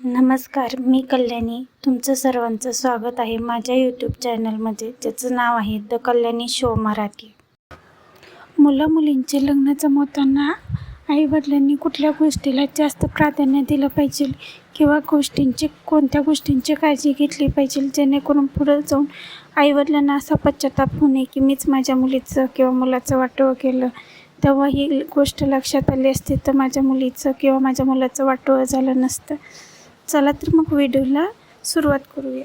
नमस्कार, मी कल्याणी. तुमचं सर्वांचं स्वागत आहे माझ्या यूट्यूब चॅनलमध्ये, ज्याचं नाव आहे द कल्याणी शो मराठी. मुला-मुलींचे लग्न जमवताना आईवडिलांनी कुठल्या गोष्टीला जास्त प्राधान्य दिलं पाहिजे किंवा कोणत्या गोष्टींची काळजी घेतली पाहिजे, जेणेकरून पुढं जाऊन आईवडिलांना असा पश्चाताप होऊ नये की मीच माझ्या मुलीचं किंवा मुलाचं वाटोळं केलं. तेव्हा ही गोष्ट लक्षात आली असती तर माझ्या मुलीचं किंवा माझ्या मुलाचं वाटोळं झालं नसतं. चला तर मग व्हिडिओला सुरुवात करूया.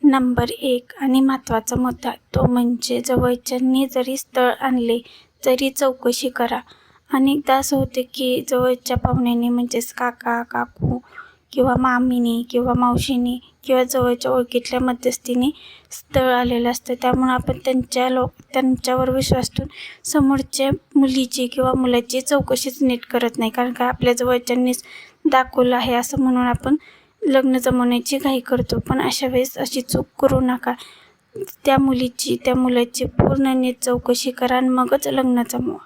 नंबर 1 आणि महत्त्वाचा मुद्दा तो म्हणजे जवळच्यांनी जरी स्थळ आणले तरी चौकशी करा. अनेकदा असं होते की जवळच्या पाहुण्यांनी म्हणजेच काका, काकू किंवा मामीनी किंवा मावशीनी किंवा जवळच्या ओळखीतल्या मध्यस्थीने स्थळ आलेलं असतं. त्यामुळे आपण त्यांच्यावर विश्वास ठेवून समोरच्या मुलीची किंवा मुलाची चौकशीच नीट करत नाही, कारण का आपल्या जवळच्यांनीच दाखवलं आहे असं म्हणून आपण लग्न जमवण्याची घाई करतो. पण अशा वेळेस अशी चूक करू नका. त्या मुलीची त्या मुलाची पूर्ण नीट चौकशी करा आणि मगच लग्न जमवा.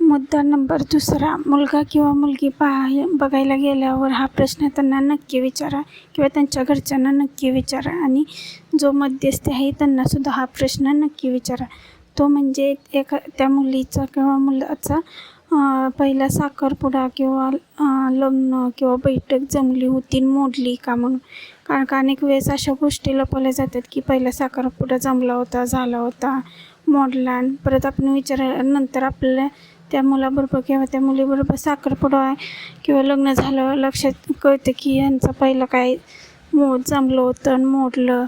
मुद्दा नंबर 2, मुलगा किंवा मुलगी बघायला गेल्यावर हा प्रश्न त्यांना नक्की विचारा किंवा त्यांच्या घरच्यांना नक्की विचारा आणि जो मध्यस्थी आहे त्यांनासुद्धा हा प्रश्न नक्की विचारा. तो म्हणजे त्या मुलीचा किंवा मुलाचा पहिला साखरपुडा किंवा लग्न किंवा बैठक जमली होती मोडली का म्हणून. कारण का अनेक वेळेस अशा गोष्टी लपवल्या जातात की पहिला साखरपुडा जमला होता, झाला होता, मोडला आणि परत आपण नंतर आपल्याला त्या मुलाबरोबर किंवा त्या मुलीबरोबर साखरपुडा किंवा लग्न झालं लक्षात कळतं की यांचं पहिलं काय जमलं होतं आणि मोडलं.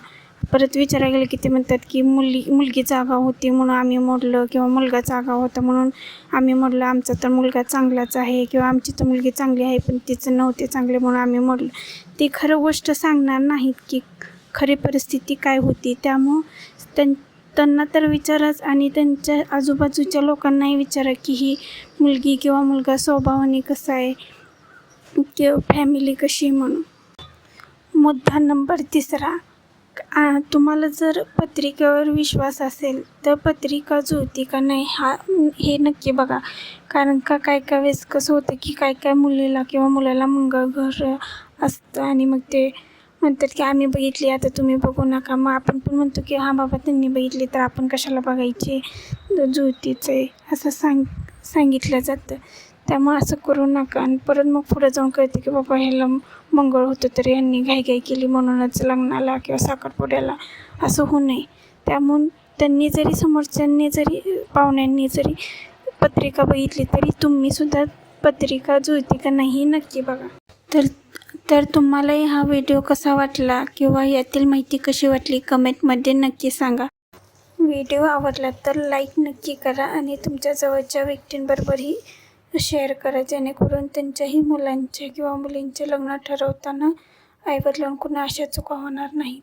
परत विचारायला गेलं की ते म्हणतात की मुलगी जागा होती म्हणून आम्ही मोडलं किंवा मुलगा जागा होता म्हणून आम्ही मोडलं. आमचा तर मुलगा चांगलाच आहे किंवा आमची तर मुलगी चांगली आहे पण तिचं नव्हते चांगले म्हणून आम्ही मोडलं. ती खरं गोष्ट सांगणार नाहीत की खरी परिस्थिती काय होती. त्यामुळं त्यांना तर विचाराच आणि त्यांच्या आजूबाजूच्या लोकांनाही विचारा की ही मुलगी किंवा मुलगा स्वभावाने कसा आहे किंवा फॅमिली कशी म्हणून. मुद्दा नंबर 3, तुम्हाला जर पत्रिकेवर विश्वास असेल तर पत्रिका जुळती का नाही हे नक्की बघा. कारण का काय वेळेस कसं होतं की काय मुलीला किंवा मुलाला मंगळघर असतं आणि मग ते म्हणतात की आम्ही बघितली आता तुम्ही बघू नका. मग आपण पण म्हणतो की हां बाबा त्यांनी बघितली तर आपण कशाला बघायची, जुळतीच आहे असं सांगितलं जातं. त्यामुळे असं करू नका आणि परत मग पुढे जाऊन कळते की बाबा ह्याला मंगळ होतं तर यांनी घाई केली म्हणूनच लग्नाला किंवा साखरपुड्याला असं होऊ नये. त्यामुळे समोरच्यांनी जरी पाहुण्यांनी जरी पत्रिका बघितली तरी तुम्हीसुद्धा पत्रिका जुळती का नाही नक्की बघा. तर तुम्हालाही हा व्हिडिओ कसा वाटला किंवा यातील माहिती कशी वाटली कमेंटमध्ये नक्की सांगा. व्हिडिओ आवडला तर लाईक नक्की करा आणि तुमच्या जवळच्या व्यक्तींबरोबरही शेअर करा, जेणेकरून त्यांच्याही मुलांचे किंवा मुलींचे लग्न ठरवताना आईवडिलांकडून अशा चुका होणार नाहीत.